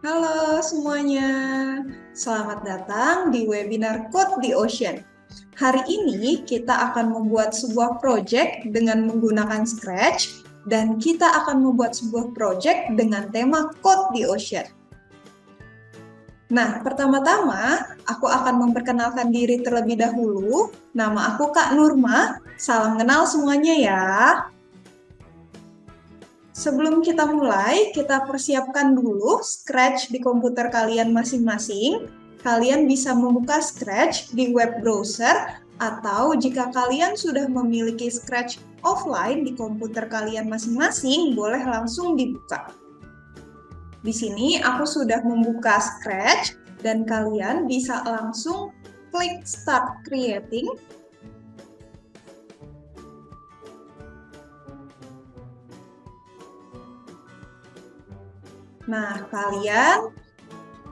Halo semuanya, selamat datang di webinar Code the Ocean. Hari ini kita akan membuat sebuah project dengan menggunakan Scratch dan kita akan membuat sebuah project dengan tema Code the Ocean. Nah, pertama-tama aku akan memperkenalkan diri terlebih dahulu. Nama aku Kak Nurma, salam kenal semuanya ya. Sebelum kita mulai, kita persiapkan dulu Scratch di komputer kalian masing-masing. Kalian bisa membuka Scratch di web browser, atau jika kalian sudah memiliki Scratch offline di komputer kalian masing-masing, boleh langsung dibuka. Di sini aku sudah membuka Scratch, dan kalian bisa langsung klik Start Creating. Nah, kalian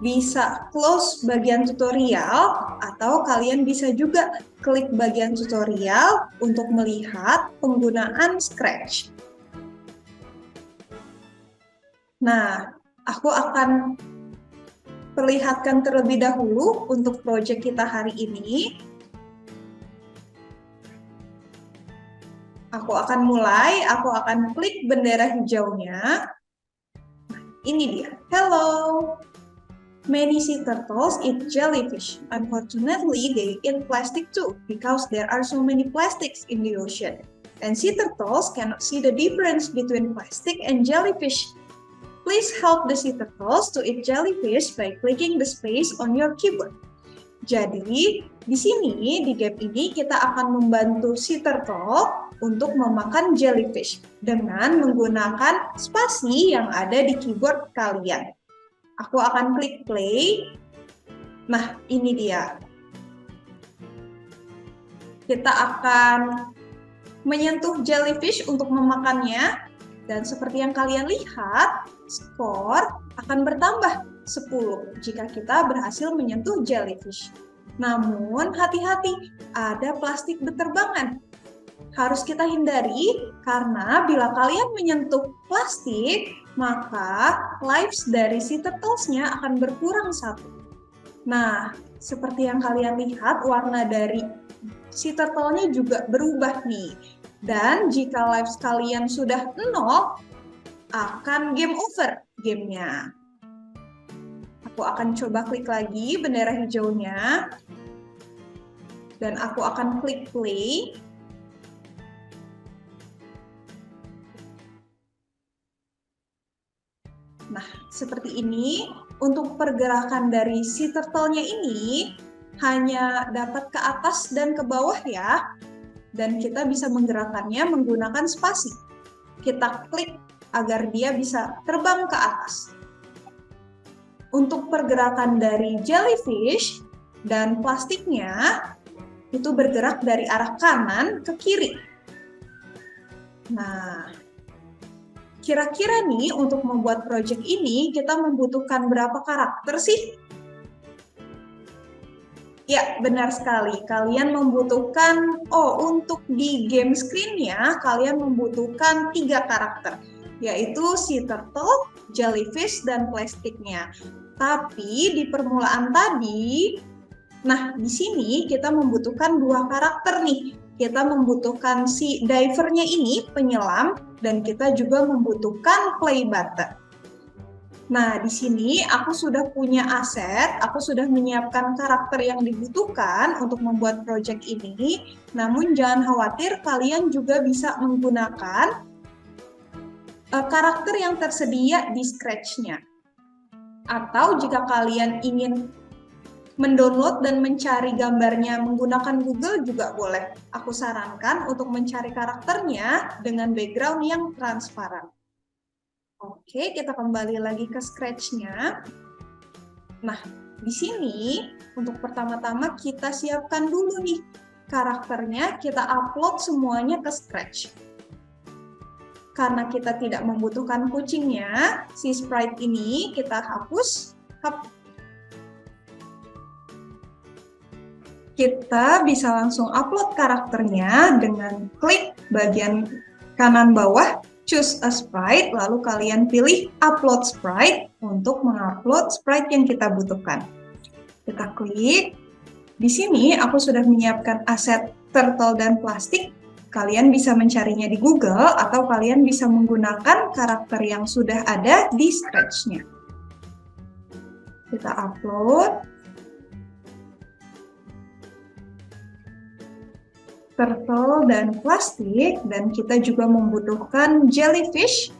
bisa close bagian tutorial atau kalian bisa juga klik bagian tutorial untuk melihat penggunaan Scratch. Nah, aku akan perlihatkan terlebih dahulu untuk project kita hari ini. Aku akan mulai, aku akan klik bendera hijaunya. Ini dia. Hello. Many sea turtles eat jellyfish. Unfortunately, they eat plastic too, because there are so many plastics in the ocean. And sea turtles cannot see the difference between plastic and jellyfish. Please help the sea turtles to eat jellyfish by clicking the space on your keyboard. Jadi, di sini, di game ini, kita akan membantu sea turtle untuk memakan jellyfish dengan menggunakan spasi yang ada di keyboard kalian. Aku akan klik play. Nah, ini dia. Kita akan menyentuh jellyfish untuk memakannya. Dan seperti yang kalian lihat, skor akan bertambah 10 jika kita berhasil menyentuh jellyfish. Namun, hati-hati, ada plastik beterbangan. Harus kita hindari karena bila kalian menyentuh plastik, maka lives dari sea turtles-nya akan berkurang 1. Nah, seperti yang kalian lihat, warna dari sea turtle-nya juga berubah nih. Dan jika lives kalian sudah 0, akan game over gamenya. Aku akan coba klik lagi bendera hijaunya. Dan aku akan klik play. Nah, seperti ini. Untuk pergerakan dari sea turtle-nya ini hanya dapat ke atas dan ke bawah ya. Dan kita bisa menggerakkannya menggunakan spasi. Kita klik agar dia bisa terbang ke atas. Untuk pergerakan dari jellyfish dan plastiknya itu bergerak dari arah kanan ke kiri. Nah, kira-kira nih untuk membuat project ini kita membutuhkan berapa karakter sih? Ya, benar sekali. Kalian membutuhkan, untuk di game screen-nya, kalian membutuhkan 3 karakter, yaitu sea turtle, jellyfish, dan plastiknya. Tapi di permulaan tadi, nah di sini kita membutuhkan 2 karakter nih. Kita membutuhkan si divernya ini, penyelam, dan kita juga membutuhkan play button. Nah, di sini aku sudah punya aset, aku sudah menyiapkan karakter yang dibutuhkan untuk membuat project ini. Namun jangan khawatir, kalian juga bisa menggunakan karakter yang tersedia di Scratch-nya. Atau jika kalian ingin mendownload dan mencari gambarnya menggunakan Google juga boleh. Aku sarankan untuk mencari karakternya dengan background yang transparan. Oke, kita kembali lagi ke Scratch-nya. Nah, di sini untuk pertama-tama kita siapkan dulu nih karakternya, kita upload semuanya ke Scratch. Karena kita tidak membutuhkan kucingnya, si sprite ini kita hapus. Kita bisa langsung upload karakternya dengan klik bagian kanan bawah choose a sprite, lalu kalian pilih upload sprite untuk mengupload sprite yang kita butuhkan. Kita klik. Di sini aku sudah menyiapkan aset turtle dan plastik. Kalian bisa mencarinya di Google atau kalian bisa menggunakan karakter yang sudah ada di Scratch-nya. Kita upload. Turtle dan plastik, dan kita juga membutuhkan jellyfish.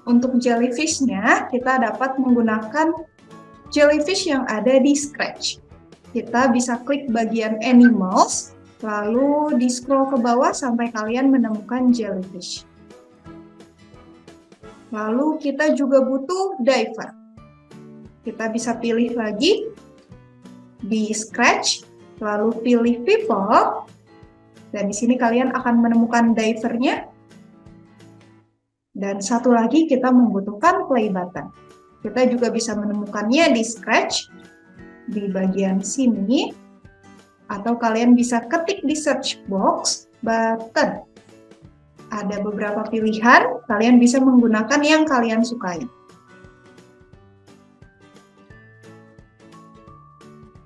Untuk jellyfish-nya, kita dapat menggunakan jellyfish yang ada di Scratch. Kita bisa klik bagian animals, lalu di scroll ke bawah sampai kalian menemukan jellyfish. Lalu kita juga butuh diver. Kita bisa pilih lagi di Scratch, lalu pilih people, dan di sini kalian akan menemukan divernya. Dan satu lagi kita membutuhkan play button. Kita juga bisa menemukannya di Scratch, di bagian sini, atau kalian bisa ketik di search box button. Ada beberapa pilihan, kalian bisa menggunakan yang kalian sukai.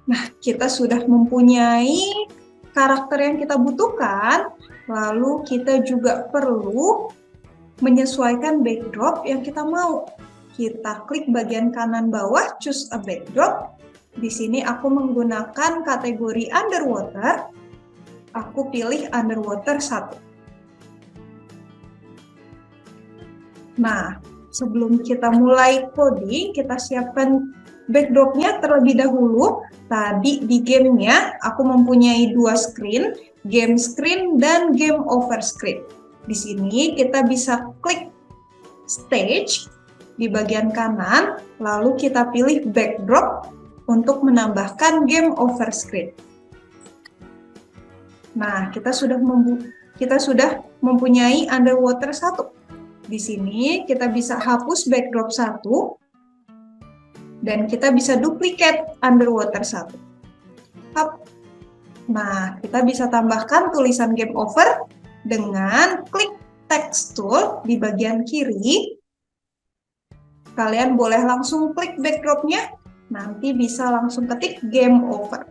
Nah, kita sudah mempunyai karakter yang kita butuhkan, lalu kita juga perlu menyesuaikan backdrop yang kita mau. Kita klik bagian kanan bawah, choose a backdrop. Di sini aku menggunakan kategori underwater. Aku pilih underwater 1. Nah, sebelum kita mulai coding, kita siapkan backdrop-nya terlebih dahulu. Tadi di gamenya aku mempunyai 2 screen, game screen dan game over screen. Di sini kita bisa klik stage di bagian kanan, lalu kita pilih backdrop untuk menambahkan game over screen. Nah, kita sudah mempunyai underwater 1. Di sini kita bisa hapus backdrop 1 dan kita bisa duplicate underwater 1. Nah, kita bisa tambahkan tulisan game over dengan klik text tool di bagian kiri. Kalian boleh langsung klik backdrop-nya, nanti bisa langsung ketik game over.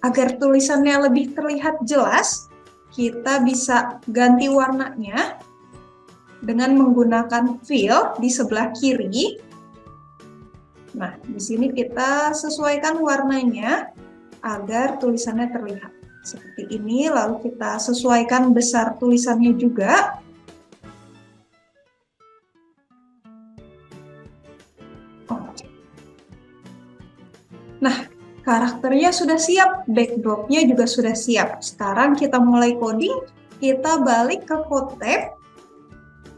Agar tulisannya lebih terlihat jelas, kita bisa ganti warnanya dengan menggunakan fill di sebelah kiri. Nah, di sini kita sesuaikan warnanya agar tulisannya terlihat seperti ini, lalu kita sesuaikan besar tulisannya juga. Oke. Nah, karakternya sudah siap, backdrop-nya juga sudah siap. Sekarang kita mulai coding, kita balik ke code tab.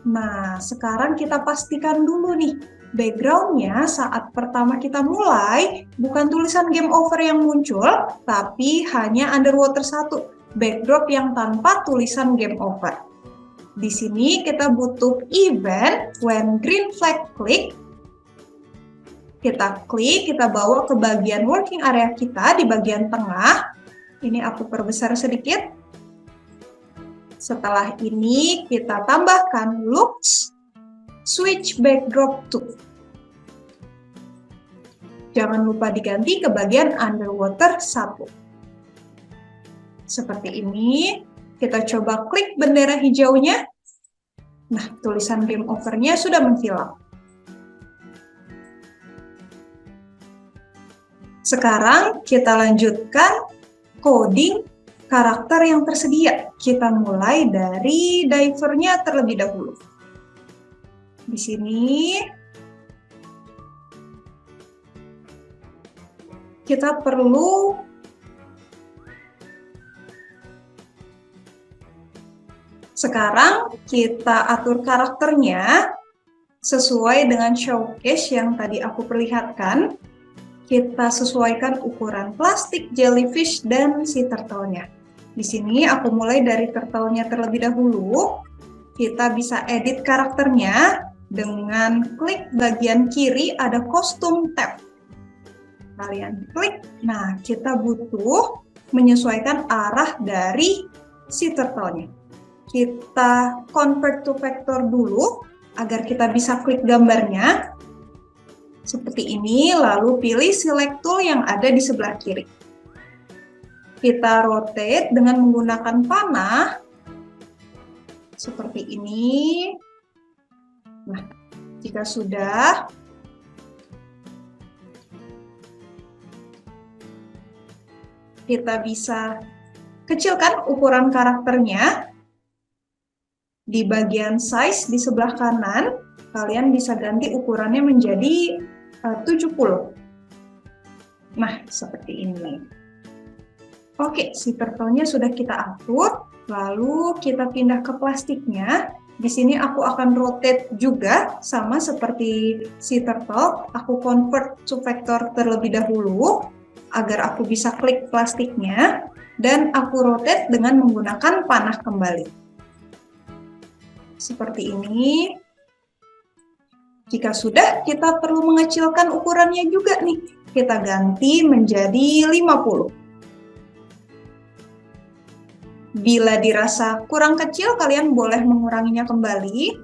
Nah, sekarang kita pastikan dulu nih, background-nya saat pertama kita mulai, bukan tulisan game over yang muncul, tapi hanya underwater 1, backdrop yang tanpa tulisan game over. Di sini kita butuh event when green flag click. Kita klik, kita bawa ke bagian working area kita di bagian tengah. Ini aku perbesar sedikit. Setelah ini kita tambahkan looks, switch backdrop to. Jangan lupa diganti ke bagian underwater 1. Seperti ini. Kita coba klik bendera hijaunya. Nah, tulisan game over-nya sudah menghilang. Sekarang kita lanjutkan coding karakter yang tersedia. Kita mulai dari divernya terlebih dahulu. Di sini kita perlu sekarang kita atur karakternya sesuai dengan showcase yang tadi aku perlihatkan. Kita sesuaikan ukuran plastik, jellyfish, dan si turtle-nya. Di sini aku mulai dari turtle-nya terlebih dahulu. Kita bisa edit karakternya dengan klik bagian kiri ada kostum tab. Kalian klik. Nah, kita butuh menyesuaikan arah dari sea turtle-nya. Kita convert to vector dulu agar kita bisa klik gambarnya. Seperti ini, lalu pilih select tool yang ada di sebelah kiri. Kita rotate dengan menggunakan panah, seperti ini. Nah, jika sudah, kita bisa kecilkan ukuran karakternya. Di bagian size di sebelah kanan, kalian bisa ganti ukurannya menjadi 70. Nah, seperti ini. Oke, si turtle-nya sudah kita atur, lalu kita pindah ke plastiknya. Di sini aku akan rotate juga, sama seperti si turtle. Aku convert to vector terlebih dahulu, agar aku bisa klik plastiknya, dan aku rotate dengan menggunakan panah kembali. Seperti ini. Jika sudah, kita perlu mengecilkan ukurannya juga nih. Kita ganti menjadi 50. Bila dirasa kurang kecil, kalian boleh menguranginya kembali.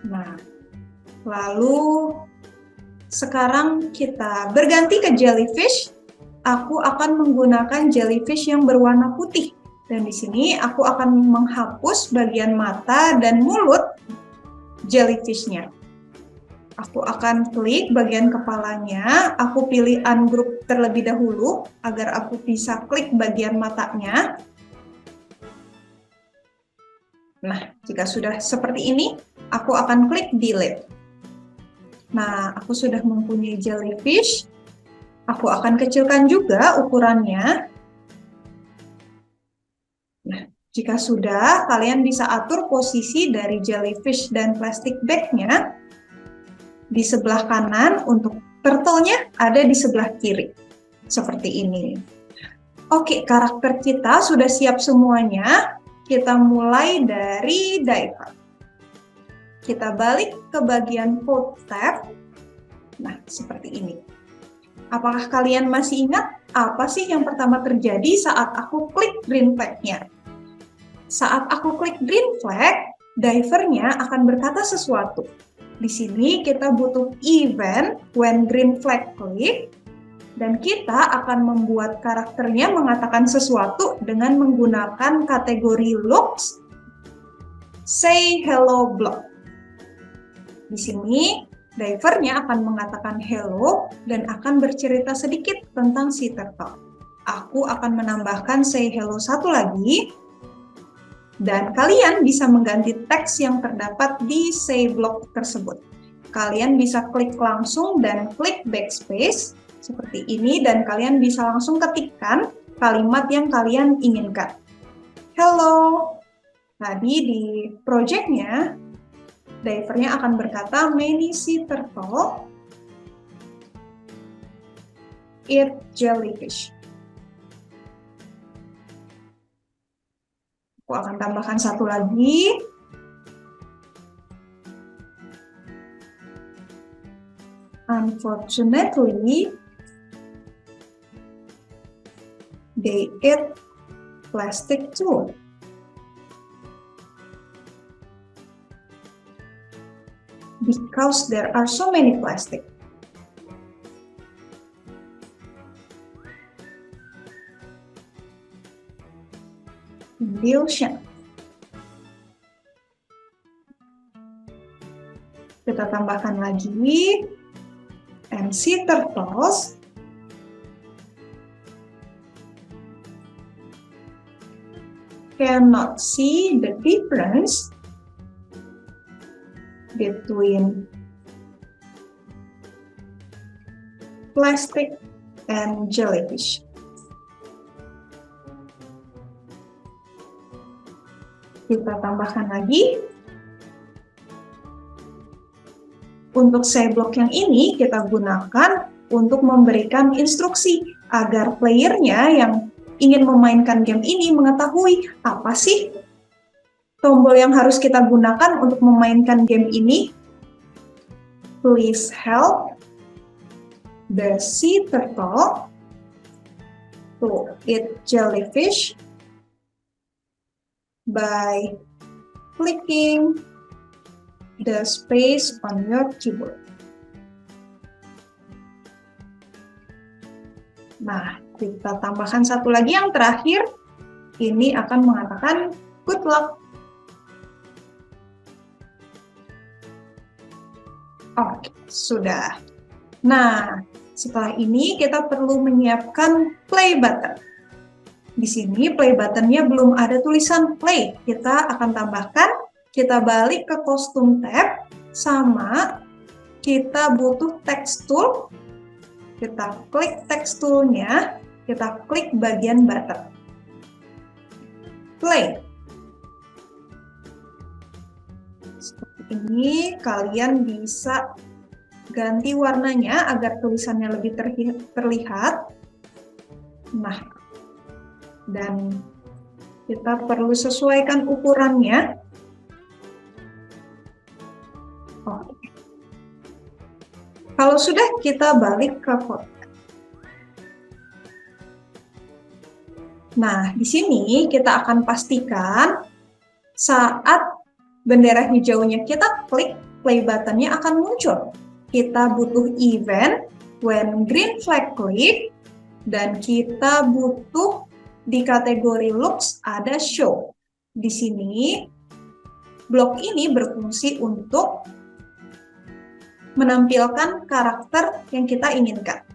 Nah, lalu sekarang kita berganti ke jellyfish. Aku akan menggunakan jellyfish yang berwarna putih. Dan di sini aku akan menghapus bagian mata dan mulut jellyfish-nya. Aku akan klik bagian kepalanya, aku pilih ungroup terlebih dahulu agar aku bisa klik bagian matanya. Nah, jika sudah seperti ini, aku akan klik delete. Nah, aku sudah mempunyai jellyfish. Aku akan kecilkan juga ukurannya. Nah, jika sudah, kalian bisa atur posisi dari jellyfish dan plastic bag-nya. Di sebelah kanan, untuk turtle-nya ada di sebelah kiri. Seperti ini. Oke, karakter kita sudah siap semuanya. Kita mulai dari diver. Kita balik ke bagian code tab. Nah, seperti ini. Apakah kalian masih ingat apa sih yang pertama terjadi saat aku klik green flag-nya? Saat aku klik green flag, divernya akan berkata sesuatu. Di sini kita butuh event when green flag click, dan kita akan membuat karakternya mengatakan sesuatu dengan menggunakan kategori looks, say hello block. Di sini, divernya akan mengatakan hello dan akan bercerita sedikit tentang si turtle. Aku akan menambahkan say hello satu lagi. Dan kalian bisa mengganti teks yang terdapat di say block tersebut. Kalian bisa klik langsung dan klik backspace seperti ini, dan kalian bisa langsung ketikkan kalimat yang kalian inginkan. Hello. Tadi di projectnya, divernya akan berkata many sea turtle eat jellyfish. Aku akan tambahkan satu lagi. Unfortunately, they eat plastic too. Because there are so many plastic. The ocean. Kita tambahkan lagi, and sea turtles cannot see the difference between plastic and jellyfish. Kita tambahkan lagi. Untuk say block yang ini kita gunakan untuk memberikan instruksi agar playernya yang ingin memainkan game ini mengetahui apa sih tombol yang harus kita gunakan untuk memainkan game ini. Please help the sea turtle to eat jellyfish by clicking the space on your keyboard. Nah, kita tambahkan satu lagi yang terakhir. Ini akan mengatakan good luck. Oke, sudah. Nah, setelah ini kita perlu menyiapkan play button. Di sini play buttonnya belum ada tulisan play. Kita akan tambahkan, kita balik ke kostum tab, sama kita butuh text tool. Kita klik text tool-nya, kita klik bagian button. Play. Seperti ini, kalian bisa ganti warnanya agar tulisannya lebih terlihat. Nah, dan kita perlu sesuaikan ukurannya. Oke. Kalau sudah, kita balik ke foto. Nah, di sini kita akan pastikan saat bendera hijaunya kita klik, play button-nya akan muncul. Kita butuh event when green flag click, dan kita butuh di kategori looks ada show. Di sini blok ini berfungsi untuk menampilkan karakter yang kita inginkan.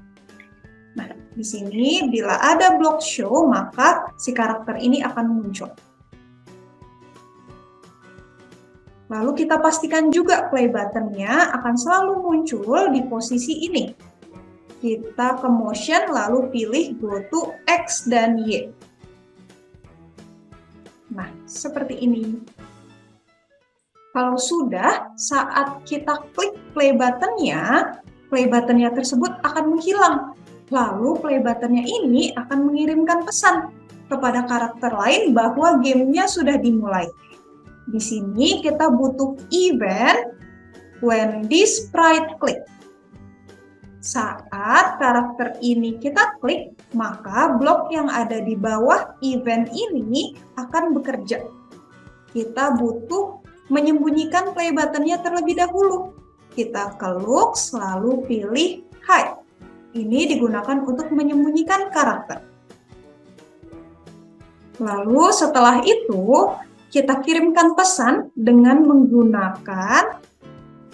Nah, di sini bila ada blok show, maka si karakter ini akan muncul. Lalu kita pastikan juga play button-nya akan selalu muncul di posisi ini. Kita ke motion, lalu pilih go to X dan Y. Nah, seperti ini. Kalau sudah, saat kita klik play button-nya tersebut akan menghilang. Lalu play button-nya ini akan mengirimkan pesan kepada karakter lain bahwa gamenya sudah dimulai. Di sini kita butuh event when this sprite click. Saat karakter ini kita klik, maka blok yang ada di bawah event ini akan bekerja. Kita butuh menyembunyikan play button-nya terlebih dahulu. Kita ke looks, lalu pilih hide. Ini digunakan untuk menyembunyikan karakter. Lalu setelah itu, kita kirimkan pesan dengan menggunakan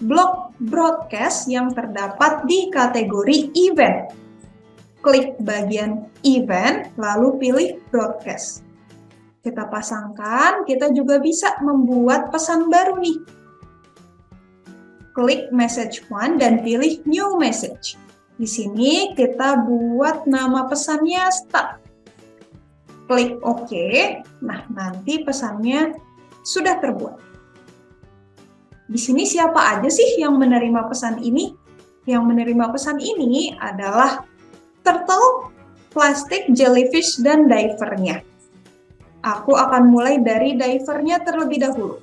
blok broadcast yang terdapat di kategori event. Klik bagian event, lalu pilih broadcast. Kita pasangkan, kita juga bisa membuat pesan baru nih. Klik message one dan pilih new message. Di sini kita buat nama pesannya start. Klik OK. Nah, nanti pesannya sudah terbuat. Di sini siapa aja sih yang menerima pesan ini? Yang menerima pesan ini adalah turtle, plastik, jellyfish, dan divernya. Aku akan mulai dari divernya terlebih dahulu.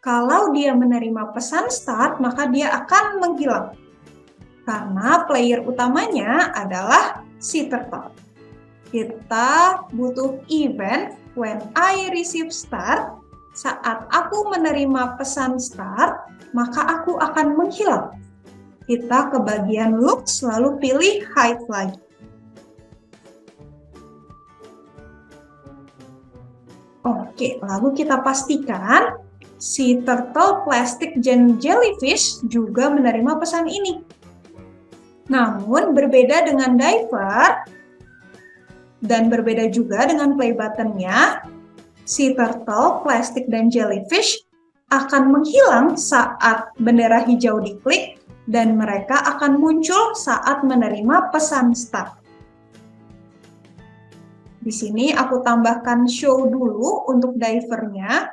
Kalau dia menerima pesan start, maka dia akan menghilang. Karena player utamanya adalah si turtle. Kita butuh event when I receive start. Saat aku menerima pesan start, maka aku akan menghilang. Kita ke bagian looks, lalu pilih hide lagi. Oke, lalu kita pastikan si turtle, plastik, dan jellyfish juga menerima pesan ini. Namun berbeda dengan diver, dan berbeda juga dengan play button-nya, si turtle, plastik, dan jellyfish akan menghilang saat bendera hijau diklik, dan mereka akan muncul saat menerima pesan start. Di sini aku tambahkan show dulu untuk divernya.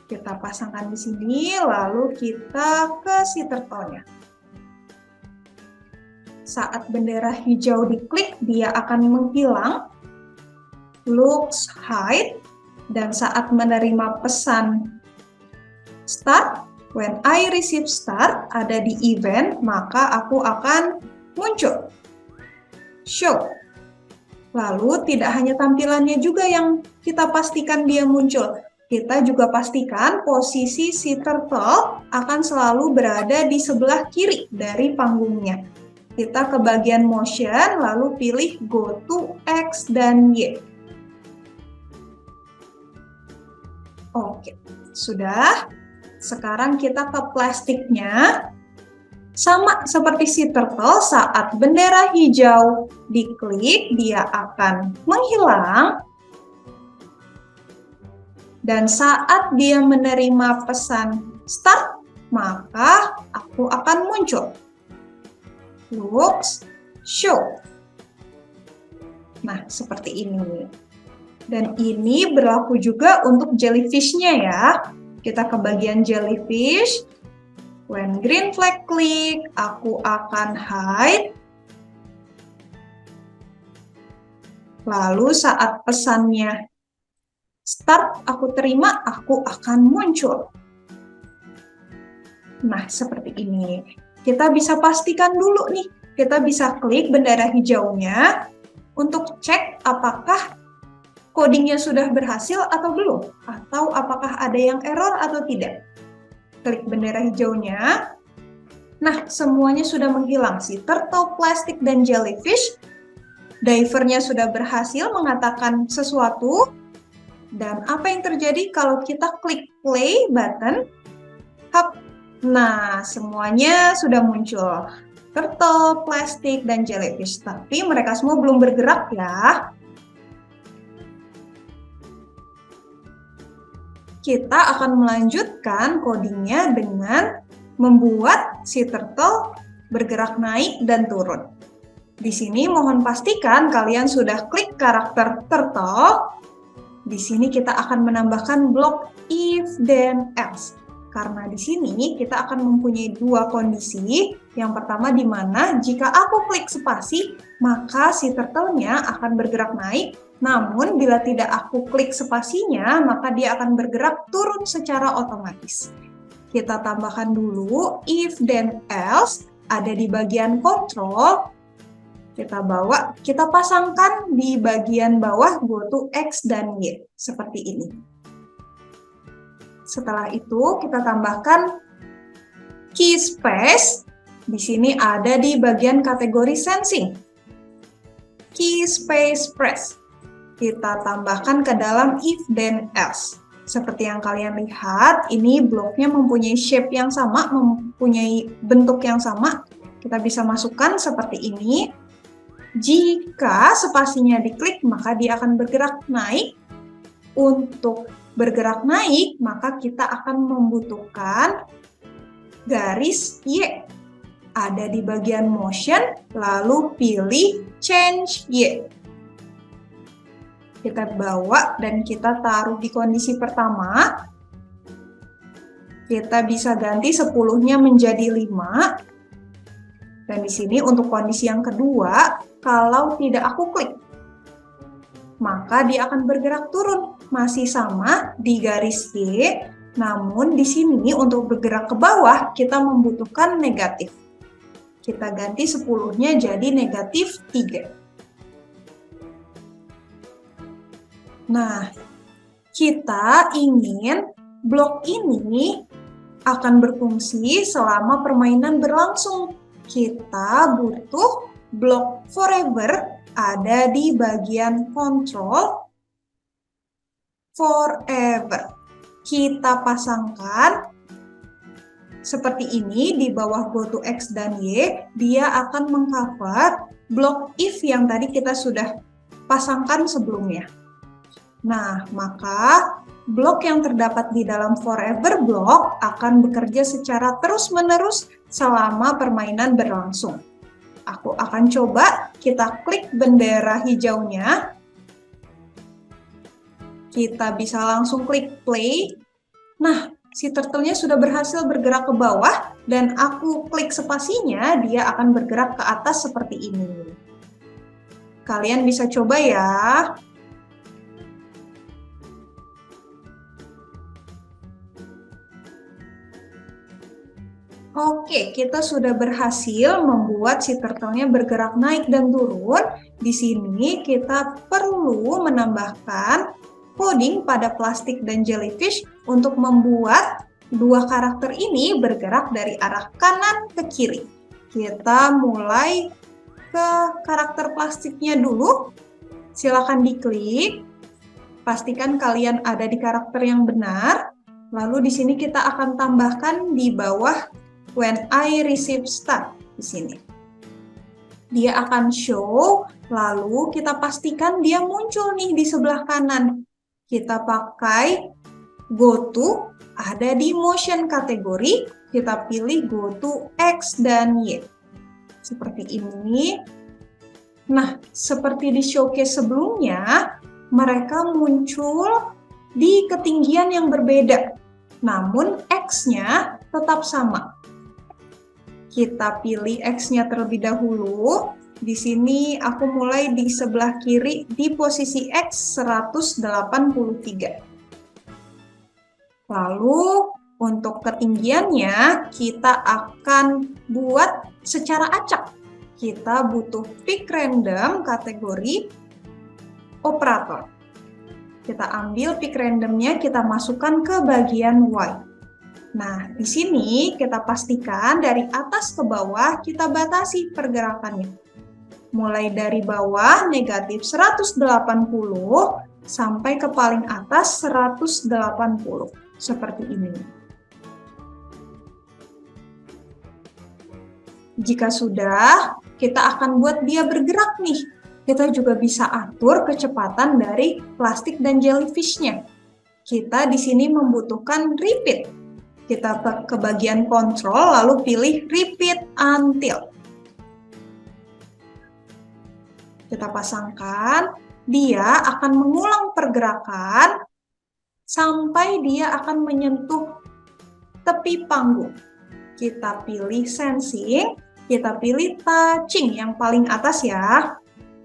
Kita pasangkan di sini, lalu kita ke si turtle-nya. Saat bendera hijau diklik, dia akan menghilang, looks, hide, dan saat menerima pesan start, when I receive start, ada di event, maka aku akan muncul. show. Lalu tidak hanya tampilannya juga yang kita pastikan dia muncul. Kita juga pastikan posisi si turtle akan selalu berada di sebelah kiri dari panggungnya. Kita ke bagian motion, lalu pilih go to X dan Y. Oke, sudah. Sekarang kita ke plastiknya. Sama seperti si turtle, saat bendera hijau diklik, dia akan menghilang. Dan saat dia menerima pesan start, maka aku akan muncul. Looks, show. Nah, seperti ini. Dan ini berlaku juga untuk jellyfish-nya ya. Kita ke bagian jellyfish. When green flag klik, aku akan hide. Lalu saat pesannya start aku terima, aku akan muncul. Nah, seperti ini. Kita bisa pastikan dulu nih. Kita bisa klik bendera hijaunya untuk cek apakah codingnya sudah berhasil atau belum. Atau apakah ada yang error atau tidak. Klik bendera hijaunya. Nah, semuanya sudah menghilang. Si turtle, plastik, dan jellyfish. Divernya sudah berhasil mengatakan sesuatu. Dan apa yang terjadi kalau kita klik play button? Hop. Nah, semuanya sudah muncul. Turtle, plastik, dan jellyfish. Tapi mereka semua belum bergerak ya. Kita akan melanjutkan codingnya dengan membuat si turtle bergerak naik dan turun. Di sini mohon pastikan kalian sudah klik karakter turtle. Di sini kita akan menambahkan blok if then else. Karena di sini kita akan mempunyai dua kondisi. Yang pertama di mana jika aku klik spasi, maka si turtle-nya akan bergerak naik. Namun bila tidak aku klik spasinya, maka dia akan bergerak turun secara otomatis. Kita tambahkan dulu if then else, ada di bagian control. Kita pasangkan di bagian bawah go to X dan Y, seperti ini. Setelah itu kita tambahkan key space, di sini ada di bagian kategori sensing. Key space press, kita tambahkan ke dalam if then else. Seperti yang kalian lihat, ini bloknya mempunyai shape yang sama, mempunyai bentuk yang sama. Kita bisa masukkan seperti ini. Jika spasinya diklik, maka dia akan bergerak naik. Untuk bergerak naik, maka kita akan membutuhkan garis Y. Ada di bagian motion, lalu pilih change Y. Kita bawa dan kita taruh di kondisi pertama. Kita bisa ganti 10-nya menjadi 5. Dan di sini untuk kondisi yang kedua, kalau tidak aku klik, maka dia akan bergerak turun. Masih sama di garis Y, namun di sini untuk bergerak ke bawah, kita membutuhkan negatif. Kita ganti 10-nya jadi negatif 3. Nah, kita ingin blok ini akan berfungsi selama permainan berlangsung. Kita butuh blok forever ada di bagian control forever. Kita pasangkan seperti ini di bawah go to X dan Y. Dia akan mengcover blok if yang tadi kita sudah pasangkan sebelumnya. Nah, maka blok yang terdapat di dalam forever block akan bekerja secara terus-menerus selama permainan berlangsung. Aku akan coba, kita klik bendera hijaunya. Kita bisa langsung klik play. Nah, si turtle-nya sudah berhasil bergerak ke bawah dan aku klik spasinya, dia akan bergerak ke atas seperti ini. Kalian bisa coba ya. Oke, kita sudah berhasil membuat si turtle-nya bergerak naik dan turun. Di sini kita perlu menambahkan coding pada plastik dan jellyfish untuk membuat dua karakter ini bergerak dari arah kanan ke kiri. Kita mulai ke karakter plastiknya dulu. Silakan diklik. Pastikan kalian ada di karakter yang benar. Lalu di sini kita akan tambahkan di bawah when I receive start di sini. Dia akan show, lalu kita pastikan dia muncul nih di sebelah kanan. Kita pakai go to, ada di motion kategori, kita pilih go to X dan Y. Seperti ini. Nah, seperti di showcase sebelumnya, mereka muncul di ketinggian yang berbeda, namun X-nya tetap sama. Kita pilih X-nya terlebih dahulu. Di sini aku mulai di sebelah kiri di posisi X 183. Lalu untuk ketinggiannya kita akan buat secara acak. Kita butuh pick random kategori operator. Kita ambil pick randomnya, kita masukkan ke bagian Y. Nah, di sini kita pastikan dari atas ke bawah kita batasi pergerakannya. Mulai dari bawah negatif 180 sampai ke paling atas 180. Seperti ini. Jika sudah, kita akan buat dia bergerak nih. Kita juga bisa atur kecepatan dari plastik dan jellyfish-nya. Kita di sini membutuhkan repeat. Kita ke bagian control, lalu pilih repeat until. Kita pasangkan, dia akan mengulang pergerakan sampai dia akan menyentuh tepi panggung. Kita pilih sensing, kita pilih touching yang paling atas ya.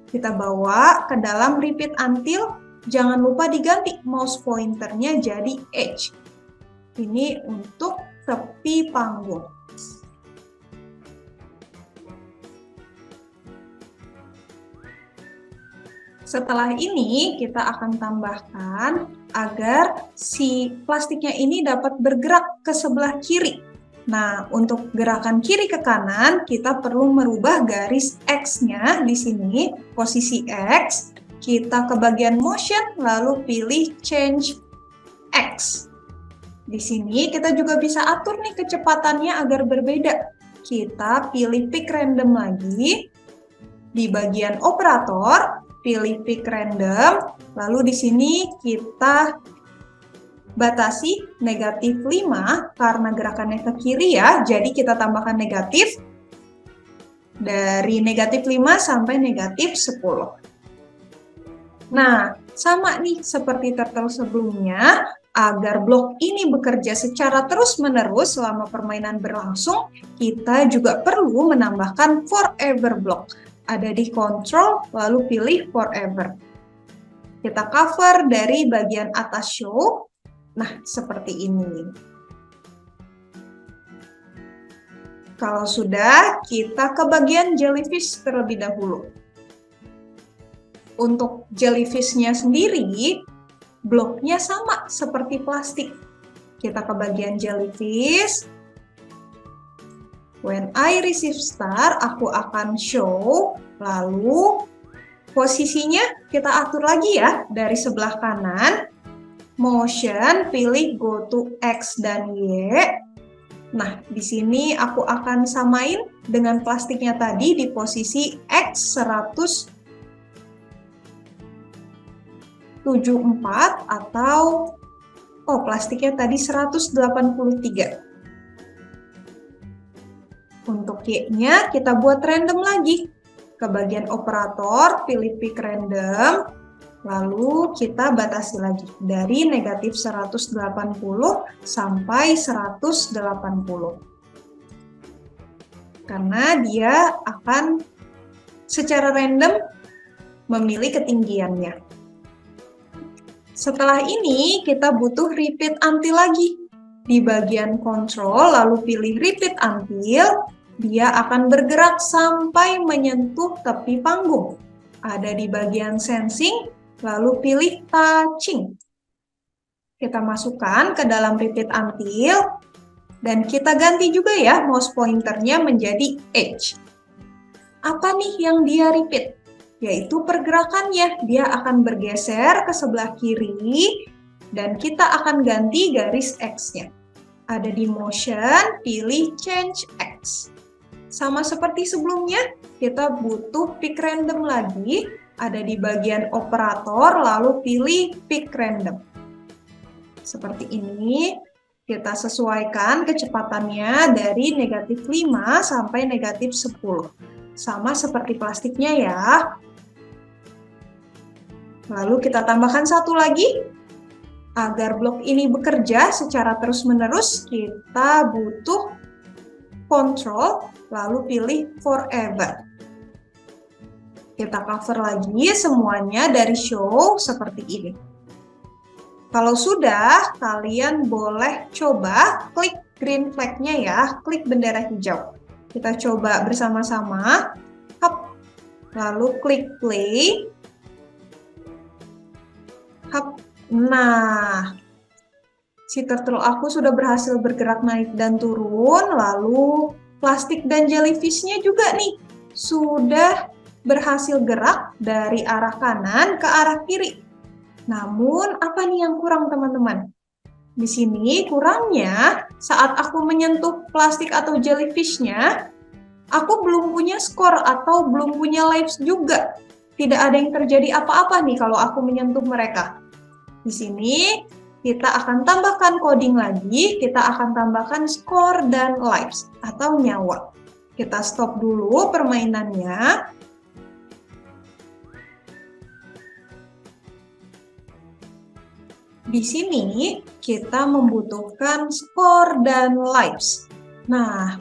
Kita bawa ke dalam repeat until, jangan lupa diganti mouse pointernya jadi edge. Ini untuk tepi panggung. Setelah ini kita akan tambahkan agar si plastiknya ini dapat bergerak ke sebelah kiri. Nah, untuk gerakan kiri ke kanan kita perlu merubah garis X-nya di sini, posisi X. Kita ke bagian motion lalu pilih change X. Di sini kita juga bisa atur nih kecepatannya agar berbeda. Kita pilih pick random lagi. Di bagian operator, pilih pick random. Lalu di sini kita batasi negatif 5 karena gerakannya ke kiri ya. Jadi kita tambahkan negatif. Dari negatif 5 sampai negatif 10. Nah, sama nih seperti turtle sebelumnya. Agar blok ini bekerja secara terus-menerus selama permainan berlangsung, kita juga perlu menambahkan forever block. Ada di control, lalu pilih forever. Kita cover dari bagian atas show. Nah, seperti ini. Kalau sudah, kita ke bagian jellyfish terlebih dahulu. Untuk jellyfish-nya sendiri, bloknya sama seperti plastik. Kita ke bagian jellyfish. When I receive star, aku akan show. Lalu posisinya kita atur lagi ya dari sebelah kanan. Motion, pilih go to X dan Y. Nah, di sini aku akan samain dengan plastiknya tadi di posisi X 174 atau plastiknya tadi 183. Untuk Y-nya kita buat random lagi. Ke bagian operator, pilih pick random, lalu kita batasi lagi dari negatif 180 sampai 180. Karena dia akan secara random memilih ketinggiannya. Setelah ini kita butuh repeat until lagi. Di bagian control, lalu pilih repeat until, dia akan bergerak sampai menyentuh tepi panggung. Ada di bagian sensing, lalu pilih touching. Kita masukkan ke dalam repeat until, dan kita ganti juga ya mouse pointernya menjadi edge. Apa nih yang dia repeat? Yaitu pergerakannya. Dia akan bergeser ke sebelah kiri, dan kita akan ganti garis X-nya. Ada di motion, pilih change X. Sama seperti sebelumnya, kita butuh pick random lagi. Ada di bagian operator, lalu pilih pick random. Seperti ini, kita sesuaikan kecepatannya dari negatif 5 sampai negatif 10. Sama seperti plastiknya ya. Lalu kita tambahkan satu lagi. Agar blok ini bekerja secara terus-menerus, kita butuh control, lalu pilih forever. Kita cover lagi semuanya dari show seperti ini. Kalau sudah, kalian boleh coba klik green flag-nya ya, klik bendera hijau. Kita coba bersama-sama. Hop. Lalu klik play. Hop. Nah, si turtle aku sudah berhasil bergerak naik dan turun, lalu plastik dan jellyfish-nya juga nih sudah berhasil gerak dari arah kanan ke arah kiri. Namun, apa nih yang kurang teman-teman? Di sini kurangnya saat aku menyentuh plastik atau jellyfish-nya, aku belum punya skor atau belum punya lives juga. Tidak ada yang terjadi apa-apa nih kalau aku menyentuh mereka. Di sini kita akan tambahkan coding lagi, kita akan tambahkan skor dan lives atau nyawa. Kita stop dulu permainannya. Di sini kita membutuhkan skor dan lives. Nah,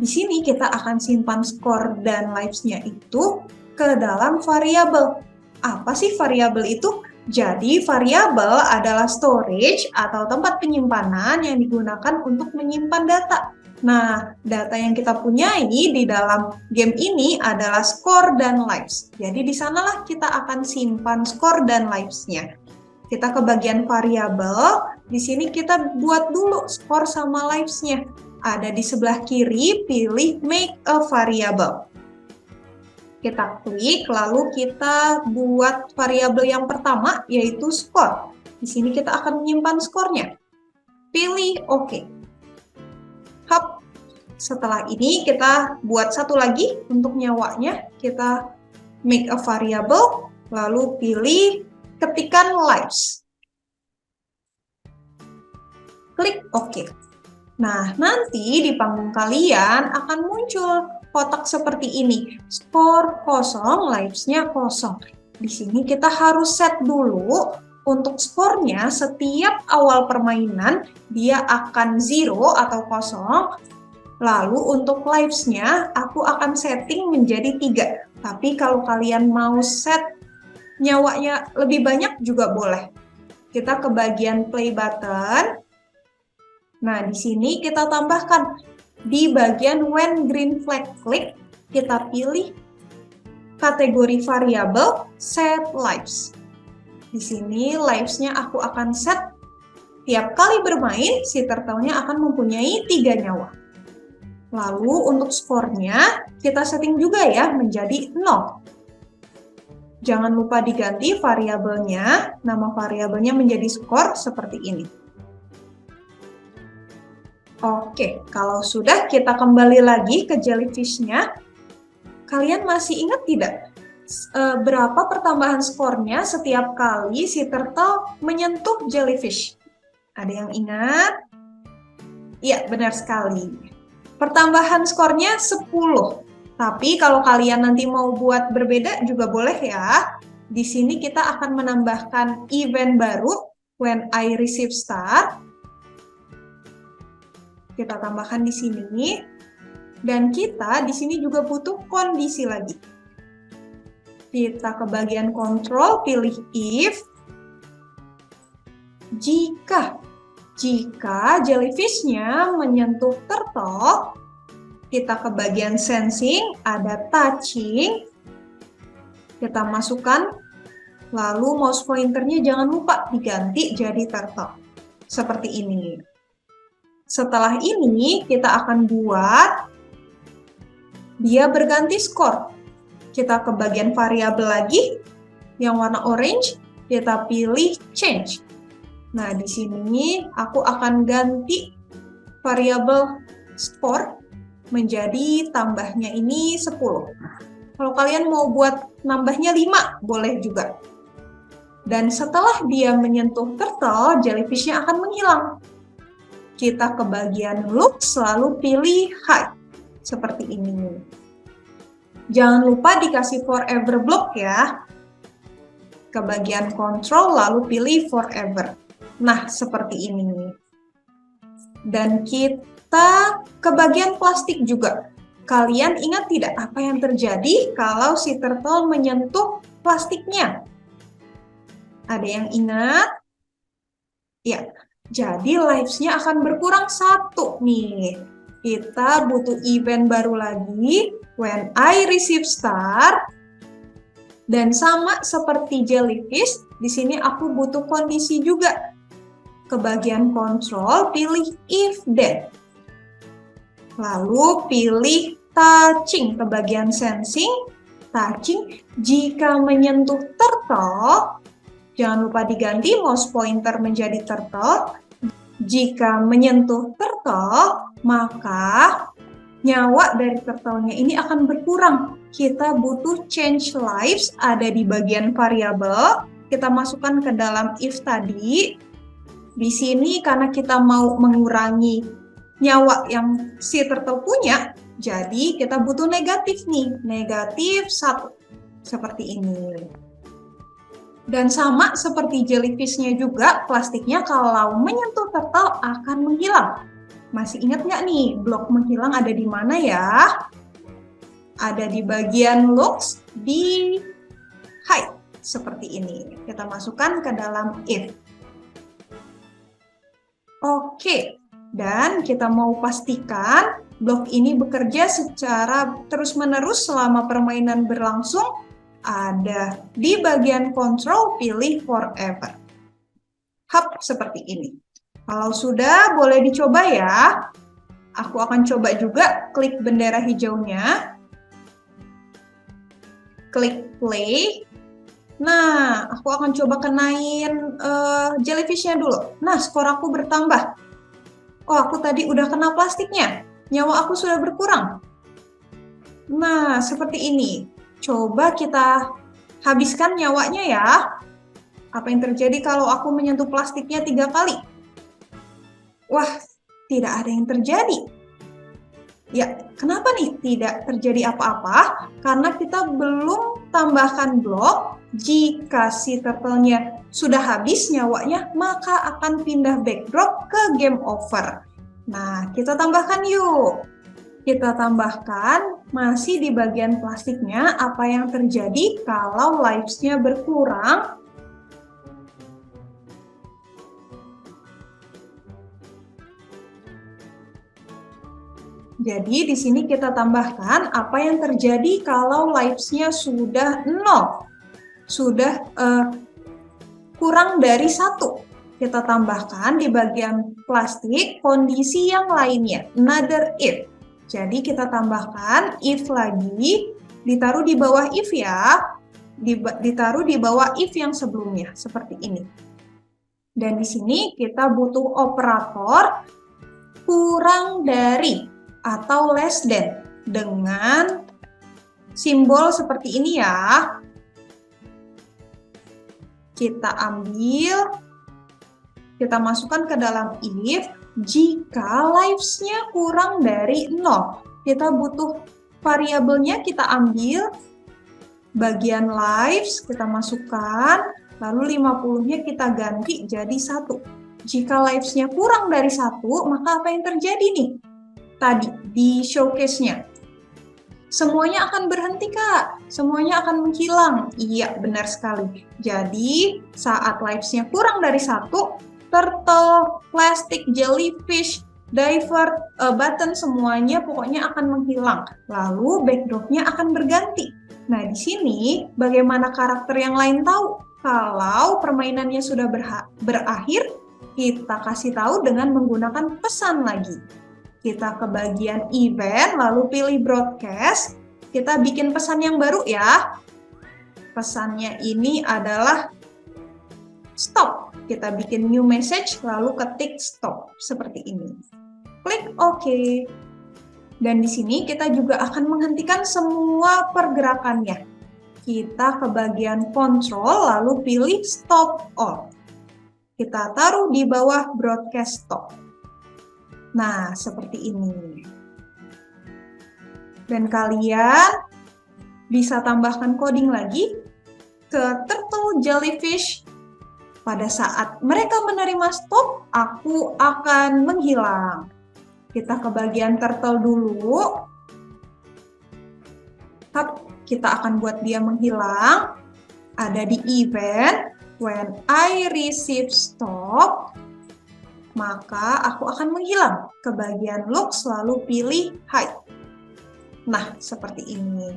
di sini kita akan simpan skor dan lives-nya itu ke dalam variabel. Apa sih variabel itu? Jadi, variabel adalah storage atau tempat penyimpanan yang digunakan untuk menyimpan data. Nah, data yang kita punyai di dalam game ini adalah skor dan lives. Jadi, di sanalah kita akan simpan skor dan lives-nya. Kita ke bagian variabel, di sini kita buat dulu skor sama lives-nya. Ada di sebelah kiri, pilih make a variable. Kita klik, lalu kita buat variabel yang pertama, yaitu skor. Di sini kita akan menyimpan skornya. Pilih OK. Hop. Setelah ini kita buat satu lagi untuk nyawanya. Kita make a variable, lalu pilih ketikan lives. Klik OK. Nah, nanti di panggung kalian akan muncul kotak seperti ini. Skor kosong, lives-nya kosong. Di sini kita harus set dulu untuk skornya setiap awal permainan dia akan 0 atau kosong. Lalu untuk lives-nya aku akan setting menjadi 3. Tapi kalau kalian mau set nyawanya lebih banyak juga boleh. Kita ke bagian play button. Nah, di sini kita tambahkan di bagian when green flag click, kita pilih kategori variabel set lives. Di sini lives-nya aku akan set tiap kali bermain, si turtle-nya akan mempunyai 3 nyawa. Lalu untuk skornya kita setting juga ya menjadi 0. Jangan lupa diganti variabelnya, nama variabelnya menjadi skor seperti ini. Oke, kalau sudah kita kembali lagi ke jellyfish-nya. Kalian masih ingat tidak berapa pertambahan skornya setiap kali si turtle menyentuh jellyfish? Ada yang ingat? Iya, benar sekali. Pertambahan skornya 10. Tapi kalau kalian nanti mau buat berbeda juga boleh ya. Di sini kita akan menambahkan event baru, when I receive star. Kita tambahkan di sini. Dan kita di sini juga butuh kondisi lagi. Kita ke bagian control, pilih if. Jika Jika jellyfish-nya menyentuh turtle, kita ke bagian sensing, ada touching, kita masukkan, lalu mouse pointernya jangan lupa diganti jadi turtle. Seperti ini. Setelah ini, kita akan buat dia berganti skor. Kita ke bagian variabel lagi, yang warna orange, kita pilih change. Nah, di sini aku akan ganti variabel skor menjadi tambahnya ini 10. Kalau kalian mau buat nambahnya 5, boleh juga. Dan setelah dia menyentuh turtle, jellyfish-nya akan menghilang. Kita ke bagian look, selalu pilih hide. Seperti ini. Jangan lupa dikasih forever block ya. Ke bagian control, lalu pilih forever. Nah, seperti ini. Dan kita ke bagian plastik juga. Kalian ingat tidak apa yang terjadi kalau si turtle menyentuh plastiknya? Ada yang ingat? Ya, jadi lives-nya akan berkurang 1 nih. Kita butuh event baru lagi, when I receive star. Dan sama seperti jellyfish, di sini aku butuh kondisi juga. Ke bagian control, pilih if then. Lalu pilih touching ke bagian sensing. Touching, jika menyentuh turtle, jangan lupa diganti mouse pointer menjadi turtle. Jika menyentuh turtle, maka nyawa dari turtle-nya ini akan berkurang. Kita butuh change lives, ada di bagian variabel. Kita masukkan ke dalam if tadi. Di sini karena kita mau mengurangi nyawa yang si turtle punya, jadi kita butuh negatif nih, negatif 1. Seperti ini. Dan sama seperti jellyfish-nya juga, plastiknya kalau menyentuh turtle akan menghilang. Masih ingat nggak nih, blok menghilang ada di mana ya? Ada di bagian looks, di hide. Seperti ini. Kita masukkan ke dalam if. Oke, dan kita mau pastikan blok ini bekerja secara terus-menerus selama permainan berlangsung. Ada di bagian control, pilih forever. Hub seperti ini. Kalau sudah, boleh dicoba ya. Aku akan coba juga, klik bendera hijaunya. Klik play. Nah, aku akan coba kenain jellyfish-nya dulu. Nah, skor aku bertambah. Oh, aku tadi udah kena plastiknya. Nyawa aku sudah berkurang. Nah, seperti ini. Coba kita habiskan nyawanya ya. Apa yang terjadi kalau aku menyentuh plastiknya 3 kali? Wah, tidak ada yang terjadi. Ya, kenapa nih tidak terjadi apa-apa? Karena kita belum tambahkan blok. Jika si turtle-nya sudah habis nyawanya, maka akan pindah backdrop ke game over. Nah, kita tambahkan yuk. Kita tambahkan masih di bagian plastiknya apa yang terjadi kalau lives-nya berkurang. Jadi di sini kita tambahkan apa yang terjadi kalau lives-nya sudah 0. Sudah kurang dari 1. Kita tambahkan di bagian plastik kondisi yang lainnya, another if. Jadi kita tambahkan if lagi, ditaruh di bawah if ya, ditaruh di bawah if yang sebelumnya, seperti ini. Dan di sini kita butuh operator kurang dari atau less than dengan simbol seperti ini ya. Kita ambil, kita masukkan ke dalam if, jika lives-nya kurang dari 0. Kita butuh variabelnya, kita ambil, bagian lives, kita masukkan, lalu 50-nya kita ganti jadi 1. Jika lives-nya kurang dari 1, maka apa yang terjadi nih? Tadi, di showcase-nya. Semuanya akan berhenti, Kak. Semuanya akan menghilang. Iya, benar sekali. Jadi, saat lives-nya kurang dari 1, turtle, plastic, jellyfish, divert, button, semuanya pokoknya akan menghilang. Lalu backdropnya akan berganti. Nah, di sini bagaimana karakter yang lain tahu? Kalau permainannya sudah berakhir, kita kasih tahu dengan menggunakan pesan lagi. Kita ke bagian event, lalu pilih broadcast. Kita bikin pesan yang baru ya. Pesannya ini adalah stop. Kita bikin new message, lalu ketik stop. Seperti ini. Klik OK. Dan di sini kita juga akan menghentikan semua pergerakannya. Kita ke bagian control, lalu pilih stop all. Kita taruh di bawah broadcast stop. Nah, seperti ini. Dan kalian bisa tambahkan coding lagi ke turtle, jellyfish. Pada saat mereka menerima stop, aku akan menghilang. Kita ke bagian turtle dulu. Kita akan buat dia menghilang. Ada di event, when I receive stop, maka aku akan menghilang. Ke bagian looks, lalu pilih hide. Nah, seperti ini.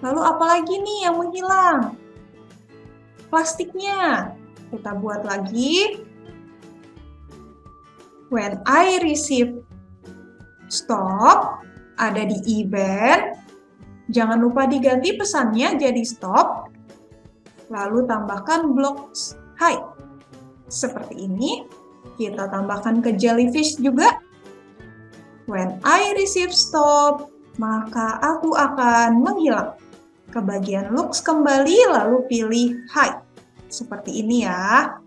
Lalu apalagi nih yang menghilang? Plastiknya. Kita buat lagi. When I receive stop, ada di event. Jangan lupa diganti pesannya jadi stop. Lalu tambahkan blocks hide. Seperti ini. Kita tambahkan ke jellyfish juga. When I receive stop, maka aku akan menghilang. Ke bagian looks kembali, lalu pilih hide. Seperti ini ya.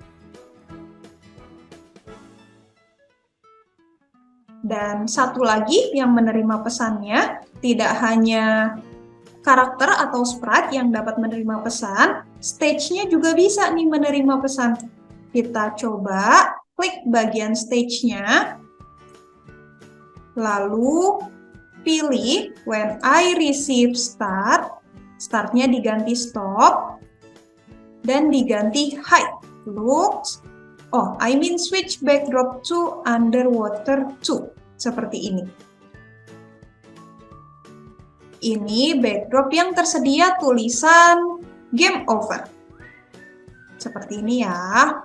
Dan satu lagi yang menerima pesannya, tidak hanya karakter atau sprite yang dapat menerima pesan, stage-nya juga bisa nih menerima pesan. Kita coba klik bagian stage-nya, lalu pilih when I receive start, startnya diganti stop, dan diganti hide, looks, switch backdrop to underwater 2, seperti ini. Ini backdrop yang tersedia tulisan game over. Seperti ini ya.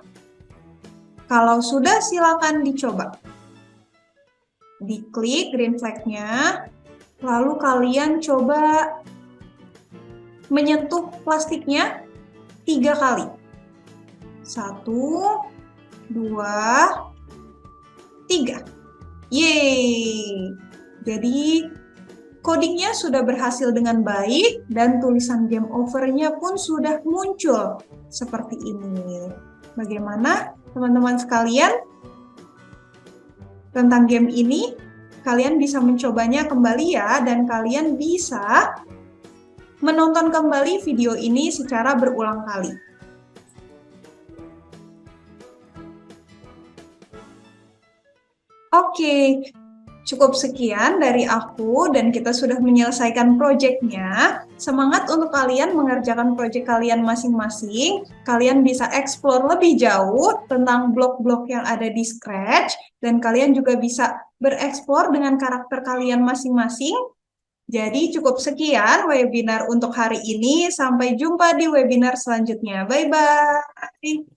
Kalau sudah, silakan dicoba. Diklik green flag-nya, lalu kalian coba menyentuh plastiknya 3 kali. 1, 2, 3. Yeay! Jadi, codingnya sudah berhasil dengan baik dan tulisan game over-nya pun sudah muncul seperti ini. Bagaimana teman-teman sekalian tentang game ini? Kalian bisa mencobanya kembali ya, dan kalian bisa menonton kembali video ini secara berulang kali. Oke, cukup sekian dari aku dan kita sudah menyelesaikan proyeknya. Semangat untuk kalian mengerjakan proyek kalian masing-masing. Kalian bisa explore lebih jauh tentang blok-blok yang ada di Scratch dan kalian juga bisa bereksplor dengan karakter kalian masing-masing. Jadi cukup sekian webinar untuk hari ini. Sampai jumpa di webinar selanjutnya. Bye-bye.